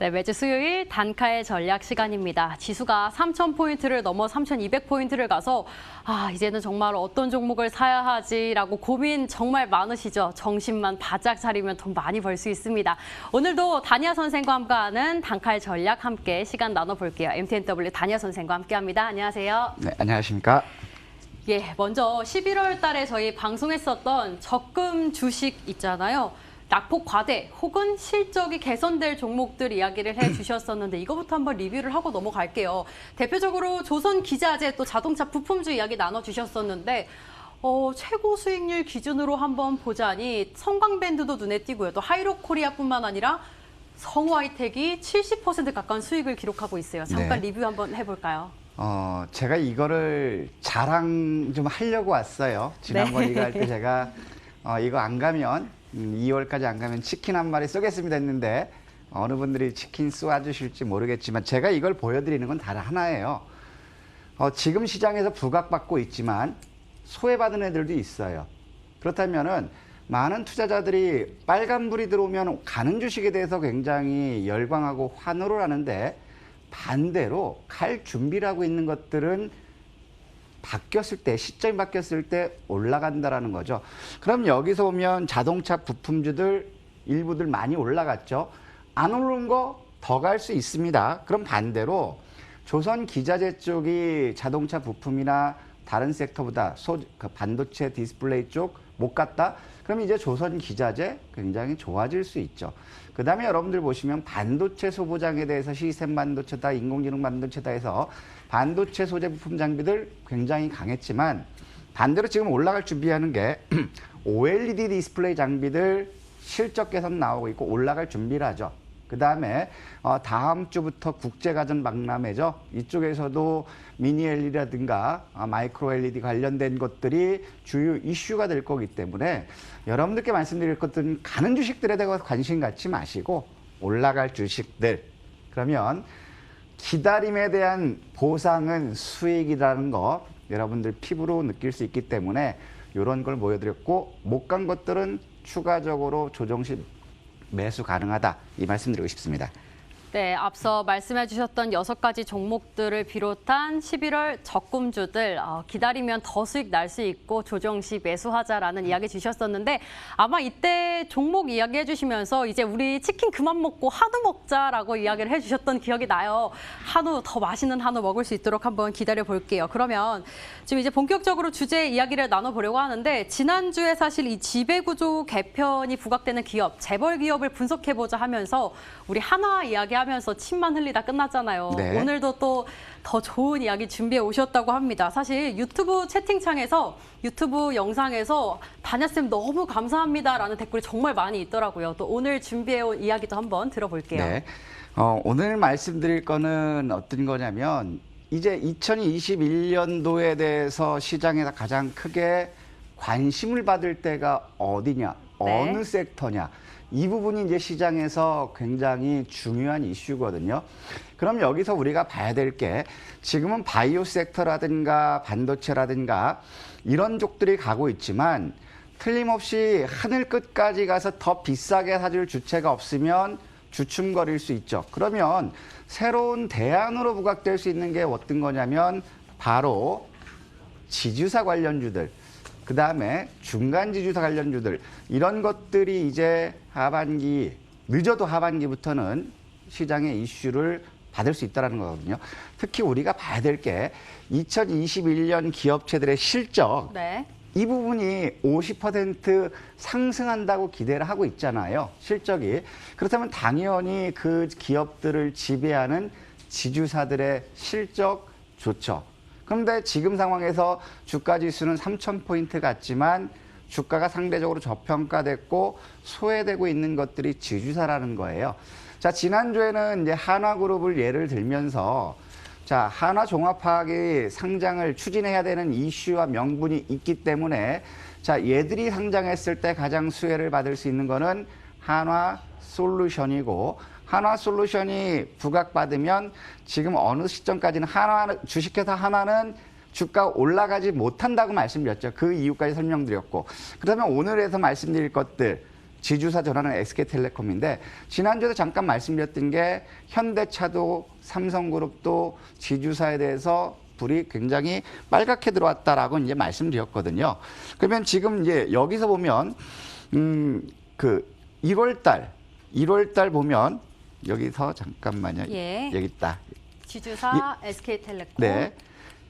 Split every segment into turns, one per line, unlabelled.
네, 매주 수요일 단카의 전략 시간입니다. 지수가 3,000포인트를 넘어 3,200포인트를 가서 이제는 정말 어떤 종목을 사야 하지라고 고민 정말 많으시죠? 정신만 바짝 차리면 돈 많이 벌 수 있습니다. 오늘도 다니아 선생과 함께하는 단카의 전략 함께 시간 나눠볼게요. MTNW 다니아 선생과 함께합니다. 안녕하세요.
네, 안녕하십니까?
예, 먼저 11월 달에 저희 방송했었던 적금 주식 있잖아요. 낙폭 과대 혹은 실적이 개선될 종목들 이야기를 해주셨었는데 이거부터 한번 리뷰를 하고 넘어갈게요. 대표적으로 조선기자재 또 자동차 부품주 이야기 나눠주셨었는데 최고 수익률 기준으로 한번 보자니 성광밴드도 눈에 띄고요. 또 하이로코리아뿐만 아니라 성우하이텍이 70% 가까운 수익을 기록하고 있어요. 잠깐
네.
리뷰 한번 해볼까요?
제가 이거를 자랑 좀 하려고 왔어요. 지난번
네.
이거 할 때 제가 이거 안 가면 2월까지 안 가면 치킨 한 마리 쏘겠습니다 했는데 어느 분들이 치킨 쏘아주실지 모르겠지만 제가 이걸 보여드리는 건 다른 하나예요. 지금 시장에서 부각받고 있지만 소외받은 애들도 있어요. 그렇다면은 많은 투자자들이 빨간불이 들어오면 가는 주식에 대해서 굉장히 열광하고 환호를 하는데 반대로 갈 준비를 하고 있는 것들은 바뀌었을 때, 시점이 바뀌었을 때 올라간다라는 거죠. 그럼 여기서 보면 자동차 부품주들 일부들 많이 올라갔죠. 안 오른 거 더 갈 수 있습니다. 그럼 반대로 조선 기자재 쪽이 자동차 부품이나 다른 섹터보다 반도체 디스플레이 쪽 못 갔다? 그럼 이제 조선 기자재 굉장히 좋아질 수 있죠. 그 다음에 여러분들 보시면 반도체 소부장에 대해서 시스템 반도체다, 인공지능 반도체다 해서 반도체 소재 부품 장비들 굉장히 강했지만 반대로 지금 올라갈 준비하는 게 OLED 디스플레이 장비들 실적 개선 나오고 있고 올라갈 준비를 하죠. 그 다음에 다음 주부터 국제가전 박람회죠. 이쪽에서도 미니 LED라든가 마이크로 LED 관련된 것들이 주요 이슈가 될 거기 때문에 여러분들께 말씀드릴 것들은 가는 주식들에 대해서 관심 갖지 마시고 올라갈 주식들. 그러면 기다림에 대한 보상은 수익이라는 거 여러분들 피부로 느낄 수 있기 때문에 이런 걸 보여드렸고 못 간 것들은 추가적으로 조정 시 매수 가능하다 이 말씀드리고 싶습니다.
네, 앞서 말씀해 주셨던 6가지 종목들을 비롯한 11월 적금주들 기다리면 더 수익 날 수 있고 조정 시 매수하자라는 이야기 주셨었는데 아마 이때 종목 이야기 해주시면서 이제 우리 치킨 그만 먹고 한우 먹자라고 이야기를 해주셨던 기억이 나요. 한우, 더 맛있는 한우 먹을 수 있도록 한번 기다려 볼게요. 그러면 지금 이제 본격적으로 주제 이야기를 나눠보려고 하는데 지난주에 사실 이 지배구조 개편이 부각되는 기업, 재벌 기업을 분석해보자 하면서 우리 하나 이야기하면서 침만 흘리다 끝났잖아요.
네.
오늘도 또 더 좋은 이야기 준비해 오셨다고 합니다. 사실 유튜브 채팅창에서 유튜브 영상에서 다냐쌤 너무 감사합니다라는 댓글이 정말 많이 있더라고요. 또 오늘 준비해 온 이야기도 한번 들어볼게요.
네. 오늘 말씀드릴 거는 어떤 거냐면 이제 2021년도에 대해서 시장에서 가장 크게 관심을 받을 때가 어디냐,
네.
어느 섹터냐. 이 부분이 이제 시장에서 굉장히 중요한 이슈거든요. 그럼 여기서 우리가 봐야 될 게 지금은 바이오 섹터라든가 반도체라든가 이런 쪽들이 가고 있지만 틀림없이 하늘 끝까지 가서 더 비싸게 사줄 주체가 없으면 주춤거릴 수 있죠. 그러면 새로운 대안으로 부각될 수 있는 게 어떤 거냐면 바로 지주사 관련주들. 그 다음에 중간 지주사 관련주들 이런 것들이 이제 하반기 늦어도 하반기부터는 시장의 이슈를 받을 수 있다는 거거든요. 특히 우리가 봐야 될 게 2021년 기업체들의 실적
네.
이 부분이 50% 상승한다고 기대를 하고 있잖아요. 실적이. 그렇다면 당연히 그 기업들을 지배하는 지주사들의 실적 좋죠. 그런데 지금 상황에서 주가 지수는 3,000포인트 같지만 주가가 상대적으로 저평가됐고 소외되고 있는 것들이 지주사라는 거예요. 자, 지난주에는 이제 한화그룹을 예를 들면서 자, 한화종합화학이 상장을 추진해야 되는 이슈와 명분이 있기 때문에 자, 얘들이 상장했을 때 가장 수혜를 받을 수 있는 거는 한화솔루션이고 한화솔루션이 부각받으면 지금 어느 시점까지는 주식회사 하나는 주가 올라가지 못한다고 말씀드렸죠. 그 이유까지 설명드렸고 그렇다면 오늘에서 말씀드릴 것들 지주사 전환은 SK텔레콤인데 지난주에도 잠깐 말씀드렸던 게 현대차도 삼성그룹도 지주사에 대해서 불이 굉장히 빨갛게 들어왔다라고 이제 말씀드렸거든요. 그러면 지금 이제 여기서 보면 그 1월 달 보면 여기서 잠깐만요.
예.
여기 있다.
지주사 SK텔레콤.
네.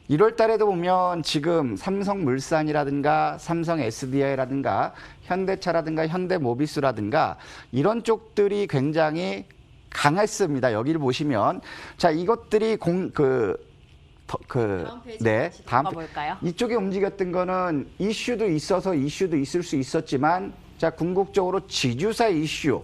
1월 달에도 보면 지금 삼성물산이라든가 삼성 SDI라든가 현대차라든가 현대모비스라든가 이런 쪽들이 굉장히 강했습니다. 여기를 보시면 자 이것들이
다음 페이지
네,
같이
다음
볼까요?
이쪽에 움직였던 거는 이슈도 있어서 이슈도 있을 수 있었지만 자 궁극적으로 지주사 이슈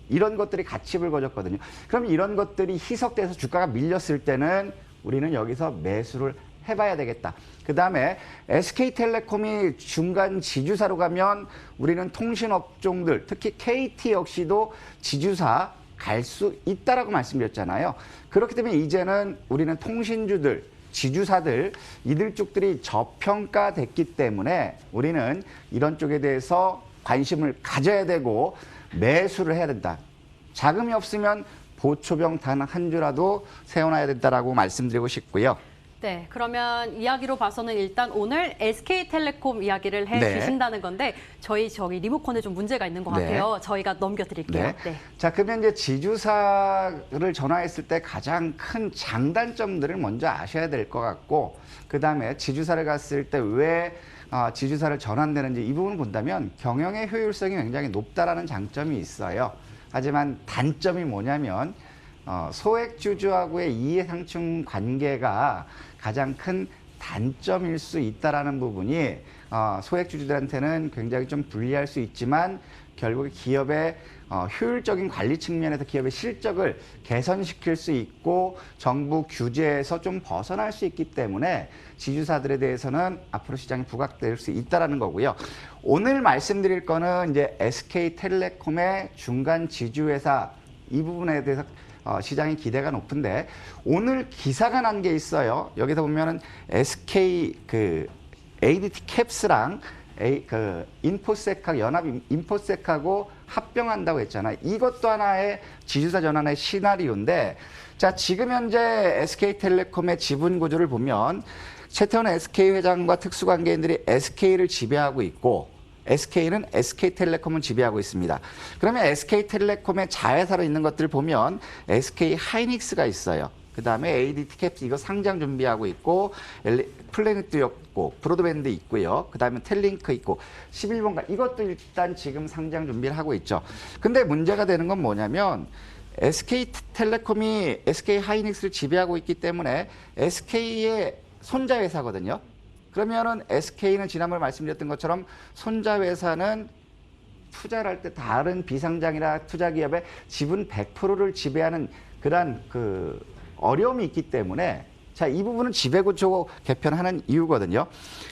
이런 것들이 같이 불거졌거든요. 그럼 이런 것들이 희석돼서 주가가 밀렸을 때는 우리는 여기서 매수를 해봐야 되겠다. 그 다음에 SK텔레콤이 중간 지주사로 가면 우리는 통신업종들, 특히 KT 역시도 지주사 갈 수 있다라고 말씀드렸잖아요. 그렇기 때문에 이제는 우리는 통신주들, 지주사들, 이들 쪽들이 저평가됐기 때문에 우리는 이런 쪽에 대해서 관심을 가져야 되고 매수를 해야 된다. 자금이 없으면 보초병 단 한 주라도 세워놔야 된다라고 말씀드리고 싶고요.
네, 그러면 이야기로 봐서는 일단 오늘 SK텔레콤 이야기를 해
네.
주신다는 건데 저희 저기 리모컨에 좀 문제가 있는 것
네.
같아요. 저희가 넘겨드릴게요.
네.
네.
자, 그러면 이제 지주사를 전환했을 때 가장 큰 장단점들을 먼저 아셔야 될 것 같고, 그 다음에 지주사를 갔을 때 왜 지주사를 전환되는지 이 부분을 본다면 경영의 효율성이 굉장히 높다라는 장점이 있어요. 하지만 단점이 뭐냐면 소액주주하고의 이해상충 관계가 가장 큰 단점일 수 있다라는 부분이 소액주주들한테는 굉장히 좀 불리할 수 있지만 결국 기업의 효율적인 관리 측면에서 기업의 실적을 개선시킬 수 있고 정부 규제에서 좀 벗어날 수 있기 때문에 지주사들에 대해서는 앞으로 시장이 부각될 수 있다라는 거고요. 오늘 말씀드릴 거는 이제 SK텔레콤의 중간 지주회사 이 부분에 대해서 시장의 기대가 높은데 오늘 기사가 난 게 있어요. 여기서 보면은 SK ADT 캡스랑 인포섹하고 연합 인포섹하고 합병한다고 했잖아요. 이것도 하나의 지주사 전환의 시나리오인데 자 지금 현재 SK텔레콤의 지분 구조를 보면 최태원 SK 회장과 특수관계인들이 SK를 지배하고 있고 SK는 SK텔레콤을 지배하고 있습니다. 그러면 SK텔레콤의 자회사로 있는 것들을 보면 SK하이닉스가 있어요. 그 다음에 ADT 캡스 이거 상장 준비하고 있고 플래닛도 있고 브로드밴드 있고요. 그 다음에 텔링크 있고 11번가 이것도 일단 지금 상장 준비를 하고 있죠. 근데 문제가 되는 건 뭐냐면 SK텔레콤이 SK하이닉스를 지배하고 있기 때문에 SK의 손자회사거든요. 그러면은 SK는 지난번에 말씀드렸던 것처럼 손자회사는 투자를 할 때 다른 비상장이나 투자기업의 지분 100%를 지배하는 그런 어려움이 있기 때문에 자, 이 부분은 지배구조 개편하는 이유거든요.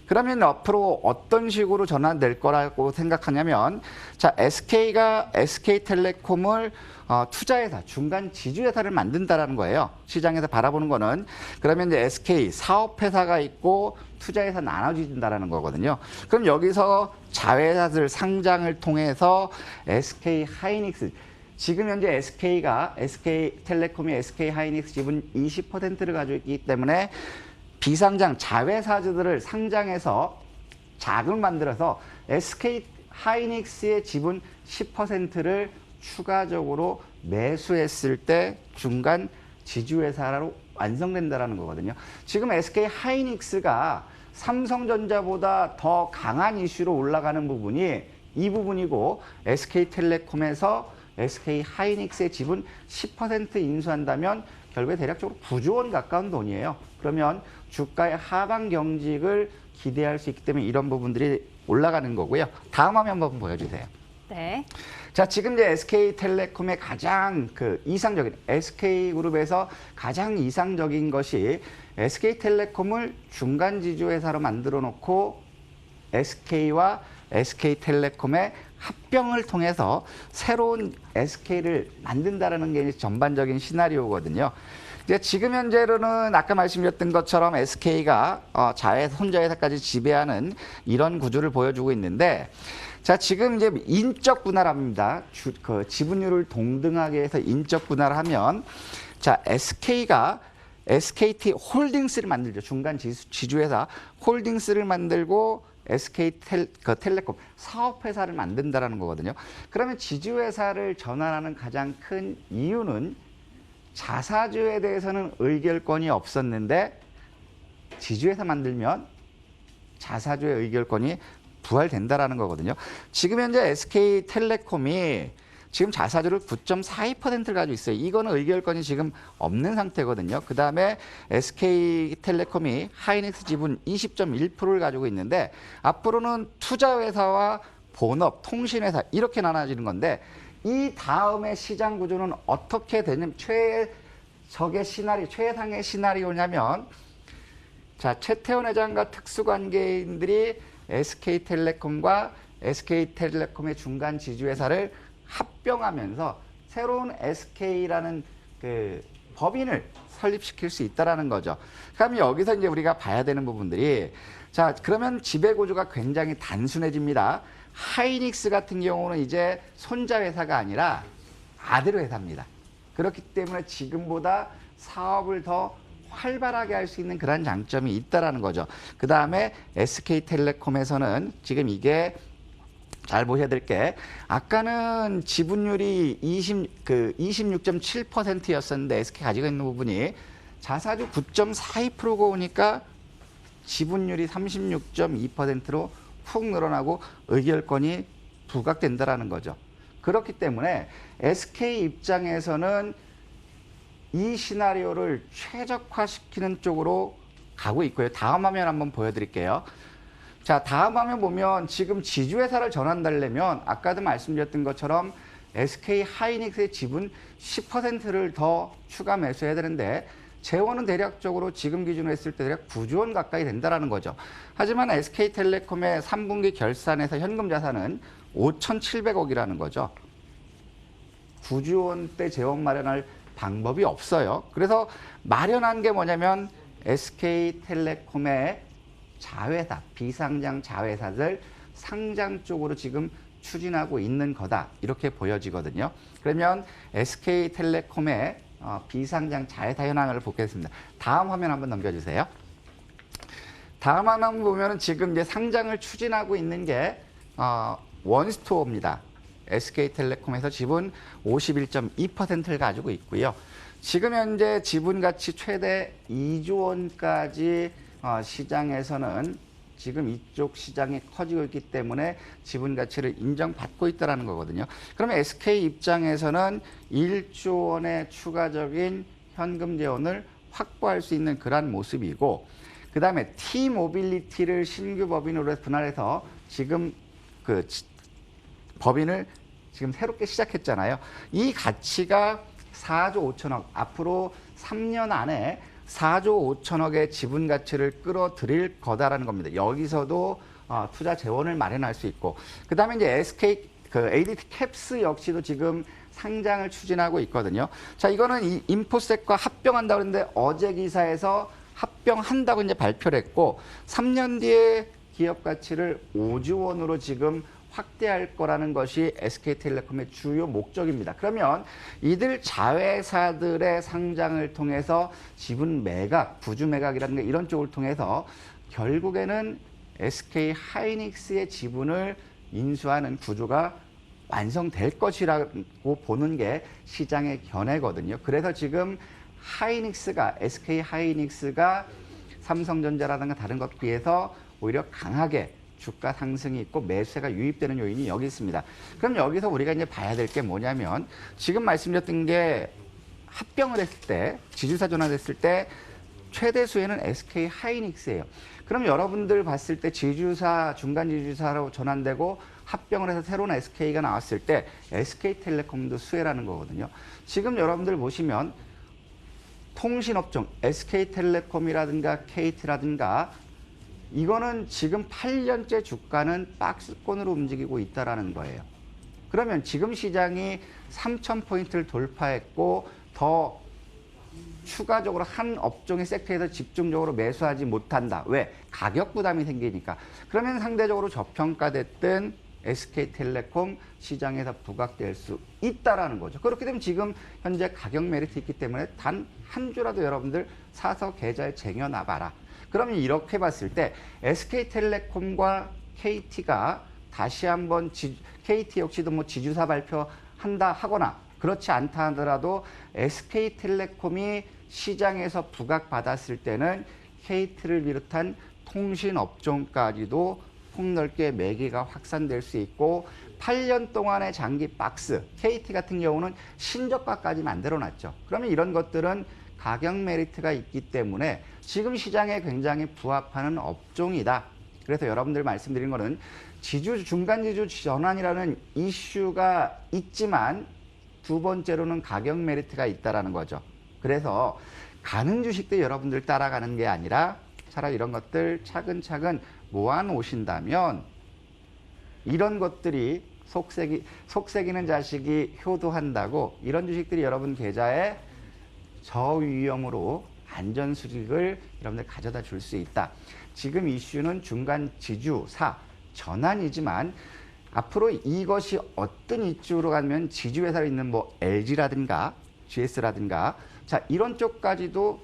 그러면 앞으로 어떤 식으로 전환될 거라고 생각하냐면 자, SK가 SK텔레콤을 투자회사, 중간 지주회사를 만든다라는 거예요. 시장에서 바라보는 거는 그러면 이제 SK 사업회사가 있고 투자회사 나눠진다라는 거거든요. 그럼 여기서 자회사들 상장을 통해서 SK하이닉스 지금 현재 SK텔레콤이 SK하이닉스 지분 20%를 가지고 있기 때문에 비상장 자회사주들을 상장해서 자금을 만들어서 SK하이닉스의 지분 10%를 추가적으로 매수했을 때 중간 지주회사로 완성된다는 거거든요. 지금 SK하이닉스가 삼성전자보다 더 강한 이슈로 올라가는 부분이 이 부분이고 SK텔레콤에서 SK하이닉스의 지분 10% 인수한다면 결국에 대략적으로 9조 원 가까운 돈이에요. 그러면 주가의 하방 경직을 기대할 수 있기 때문에 이런 부분들이 올라가는 거고요. 다음 화면 한번 보여주세요.
네.
자, 지금 이제 SK텔레콤의 가장 이상적인 SK그룹에서 가장 이상적인 것이 SK텔레콤을 중간 지주회사로 만들어 놓고 SK와 SK텔레콤의 합병을 통해서 새로운 SK를 만든다는 게 전반적인 시나리오거든요. 이제 지금 현재로는 아까 말씀드렸던 것처럼 SK가 자회사, 손자회사까지 지배하는 이런 구조를 보여주고 있는데, 자, 지금 이제 인적 분할합니다. 그 지분율을 동등하게 해서 인적 분할하면, 자, SK가 SKT 홀딩스를 만들죠. 중간 지주회사 홀딩스를 만들고 SK텔레콤 사업회사를 만든다라는 거거든요. 그러면 지주회사를 전환하는 가장 큰 이유는 자사주에 대해서는 의결권이 없었는데 지주회사 만들면 자사주의 의결권이 부활된다라는 거거든요. 지금 현재 SK텔레콤이 지금 자사주를 9.42%를 가지고 있어요. 이거는 의결권이 지금 없는 상태거든요. 그 다음에 SK텔레콤이 하이닉스 지분 20.1%를 가지고 있는데 앞으로는 투자회사와 본업, 통신회사 이렇게 나눠지는 건데 이 다음에 시장 구조는 어떻게 되냐면 최상의 시나리오냐면 자, 최태원 회장과 특수관계인들이 SK텔레콤과 SK텔레콤의 중간 지주회사를 합병하면서 새로운 SK라는 그 법인을 설립시킬 수 있다라는 거죠. 그럼 여기서 이제 우리가 봐야 되는 부분들이 자, 그러면 지배 구조가 굉장히 단순해집니다. 하이닉스 같은 경우는 이제 손자 회사가 아니라 아들 회사입니다. 그렇기 때문에 지금보다 사업을 더 활발하게 할 수 있는 그런 장점이 있다라는 거죠. 그 다음에 SK텔레콤에서는 지금 이게 잘 보셔야 될 게 아까는 지분율이 26.7%였었는데 SK 가지고 있는 부분이 자사주 9.42%가 오니까 지분율이 36.2%로 푹 늘어나고 의결권이 부각된다라는 거죠. 그렇기 때문에 SK 입장에서는 이 시나리오를 최적화시키는 쪽으로 가고 있고요. 다음 화면 한번 보여드릴게요. 자, 다음 화면 보면 지금 지주회사를 전환하려면 아까도 말씀드렸던 것처럼 SK 하이닉스의 지분 10%를 더 추가 매수해야 되는데 재원은 대략적으로 지금 기준으로 했을 때 대략 9조 원 가까이 된다는 거죠. 하지만 SK텔레콤의 3분기 결산에서 현금 자산은 5,700억이라는 거죠. 9조 원대 재원 마련할 방법이 없어요. 그래서 마련한 게 뭐냐면 SK텔레콤의 자회사, 비상장 자회사들 상장 쪽으로 지금 추진하고 있는 거다. 이렇게 보여지거든요. 그러면 SK텔레콤의 비상장 자회사 현황을 보겠습니다. 다음 화면 한번 넘겨주세요. 다음 화면 보면은 지금 이제 상장을 추진하고 있는 게 원스토어입니다. SK텔레콤에서 지분 51.2%를 가지고 있고요. 지금 현재 지분 가치 최대 2조 원까지 시장에서는 지금 이쪽 시장이 커지고 있기 때문에 지분 가치를 인정받고 있다는 거거든요. 그러면 SK 입장에서는 1조 원의 추가적인 현금 재원을 확보할 수 있는 그러한 모습이고, 그 다음에 T모빌리티를 신규 법인으로 분할해서 지금 그 법인을 지금 새롭게 시작했잖아요. 이 가치가 4조 5천억, 앞으로 3년 안에 4조 5천억의 지분 가치를 끌어들일 거다라는 겁니다. 여기서도 투자 재원을 마련할 수 있고, 그 다음에 이제 SK ADT 캡스 역시도 지금 상장을 추진하고 있거든요. 자, 이거는 이 인포셋과 합병한다고 했는데 어제 기사에서 합병한다고 이제 발표를 했고 3년 뒤에 기업 가치를 5조 원으로 지금 확대할 거라는 것이 SK텔레콤의 주요 목적입니다. 그러면 이들 자회사들의 상장을 통해서 지분 매각, 부주 매각이라든가 이런 쪽을 통해서 결국에는 SK 하이닉스의 지분을 인수하는 구조가 완성될 것이라고 보는 게 시장의 견해거든요. 그래서 지금 SK 하이닉스가 삼성전자라든가 다른 것에 비해서 오히려 강하게 주가 상승이 있고 매수세가 유입되는 요인이 여기 있습니다. 그럼 여기서 우리가 이제 봐야 될 게 뭐냐면 지금 말씀드렸던 게 합병을 했을 때, 지주사 전환했을 때 최대 수혜는 SK 하이닉스예요. 그럼 여러분들 봤을 때 지주사, 중간 지주사로 전환되고 합병을 해서 새로운 SK가 나왔을 때 SK텔레콤도 수혜라는 거거든요. 지금 여러분들 보시면 통신업종 SK텔레콤이라든가 KT라든가 이거는 지금 8년째 주가는 박스권으로 움직이고 있다는 거예요. 그러면 지금 시장이 3,000포인트를 돌파했고 더 추가적으로 한 업종의 섹터에서 집중적으로 매수하지 못한다. 왜? 가격 부담이 생기니까. 그러면 상대적으로 저평가됐던 SK텔레콤 시장에서 부각될 수 있다라는 거죠. 그렇게 되면 지금 현재 가격 메리트 있기 때문에 단 한 주라도 여러분들 사서 계좌에 쟁여놔봐라. 그러면 이렇게 봤을 때 SK텔레콤과 KT가 다시 한번 KT 역시도 뭐 지주사 발표한다 하거나 그렇지 않다 하더라도 SK텔레콤이 시장에서 부각받았을 때는 KT를 비롯한 통신업종까지도 폭넓게 매기가 확산될 수 있고 8년 동안의 장기 박스, KT 같은 경우는 신저가까지 만들어놨죠. 그러면 이런 것들은 가격 메리트가 있기 때문에 지금 시장에 굉장히 부합하는 업종이다. 그래서 여러분들 말씀드린 거는 중간지주 전환이라는 이슈가 있지만 두 번째로는 가격 메리트가 있다는 거죠. 그래서 가는 주식들 여러분들 따라가는 게 아니라 차라리 이런 것들 차근차근 모아놓으신다면 이런 것들이 속삭이는 자식이 효도한다고 이런 주식들이 여러분 계좌에 저위험으로 안전수익을 여러분들 가져다 줄 수 있다. 지금 이슈는 중간 지주사 전환이지만 앞으로 이것이 어떤 이슈로 가면 지주회사로 있는 뭐 LG라든가 GS라든가 자 이런 쪽까지도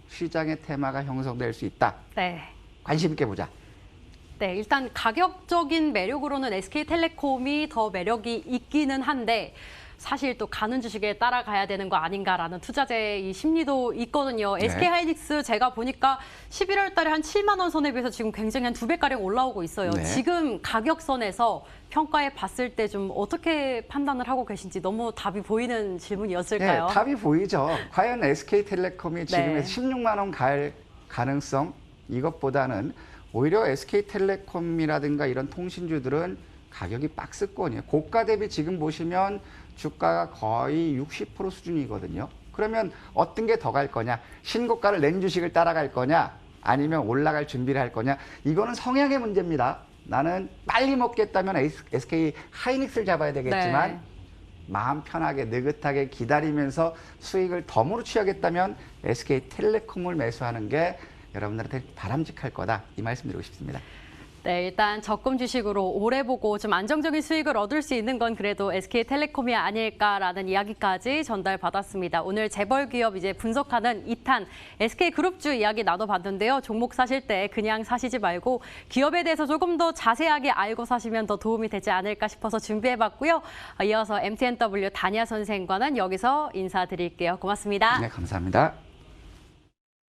시장의 테마가 형성될 수 있다.
네.
관심 있게 보자.
네, 일단 가격적인 매력으로는 SK텔레콤이 더 매력이 있기는 한데 사실 또 가는 주식에 따라가야 되는 거 아닌가라는 투자자의 이 심리도 있거든요.
네.
SK하이닉스 제가 보니까 11월 달에 한 7만 원 선에 비해서 지금 굉장히 한 2배가량 올라오고 있어요.
네.
지금 가격선에서 평가해 봤을 때 좀 어떻게 판단을 하고 계신지 너무 답이 보이는 질문이었을까요?
네, 답이 보이죠. 과연 SK텔레콤이 지금에서
네.
16만 원 갈 가능성 이것보다는 오히려 SK텔레콤이라든가 이런 통신주들은 가격이 박스권이에요. 고가 대비 지금 보시면 주가가 거의 60% 수준이거든요. 그러면 어떤 게 더 갈 거냐? 신고가를 낸 주식을 따라갈 거냐? 아니면 올라갈 준비를 할 거냐? 이거는 성향의 문제입니다. 나는 빨리 먹겠다면 SK 하이닉스를 잡아야 되겠지만
네.
마음 편하게 느긋하게 기다리면서 수익을 덤으로 취하겠다면 SK텔레콤을 매수하는 게 여러분들한테 바람직할 거다. 이 말씀 드리고 싶습니다.
네, 일단 적금 주식으로 오래 보고 좀 안정적인 수익을 얻을 수 있는 건 그래도 SK텔레콤이 아닐까라는 이야기까지 전달받았습니다. 오늘 재벌 기업 이제 분석하는 2탄 SK그룹주 이야기 나눠봤는데요. 종목 사실 때 그냥 사시지 말고 기업에 대해서 조금 더 자세하게 알고 사시면 더 도움이 되지 않을까 싶어서 준비해봤고요. 이어서 MTNW 단야 선생과는 여기서 인사드릴게요. 고맙습니다.
네, 감사합니다.